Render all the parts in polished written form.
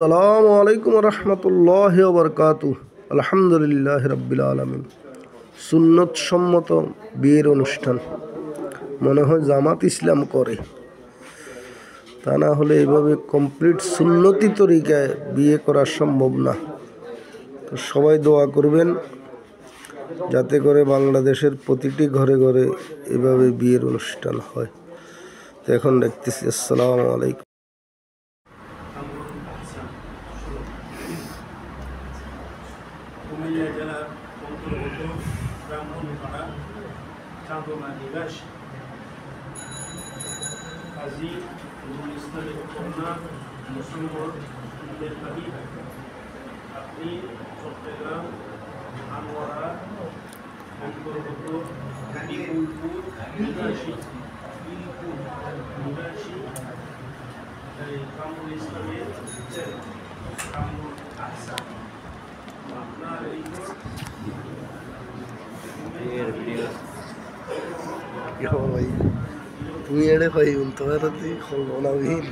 আসসালামু আলাইকুম রহমতুল্লাহ বরকাতু। আলহামদুলিল্লাহ রব্বিল আলমিন। সুন্নত সম্মত বিয়ের অনুষ্ঠান মনে হয় জামাত ইসলাম করে, তা না হলে এভাবে কমপ্লিট সুন্নতি তরিকায় বিয়ে করা সম্ভব না। তো সবাই দোয়া করবেন যাতে করে বাংলাদেশের প্রতিটি ঘরে ঘরে এভাবে বিয়ের অনুষ্ঠান হয়। তো এখন দেখতেছি। আসসালামু আলাইকুম। কুমিল্লা জেলার অন্তর্গত ব্রাহ্মণপাড়া চাঁদনা নিবাসী কাজী নজরুল ইসলামের কন্যা মুসলমানদের দাবি আপনি চট্টগ্রাম আনোয়ারা অন্তর্গত বিপুলপুর নিবাসী কামরুল ইসলামের ছেলে কামরুল আহসান আপনার এই তুমি এড়ে পাই তোমার খলনাবিহীন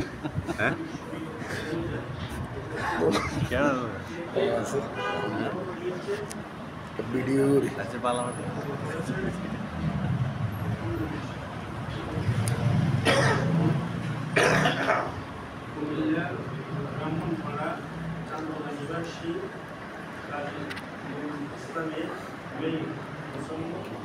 ভিডিও করি। কুমিল্লার ব্রাহ্মণপাড়া চান্দনা নিবাসী কাজী নজরুল ইসলামের মেয়ে মুসলমান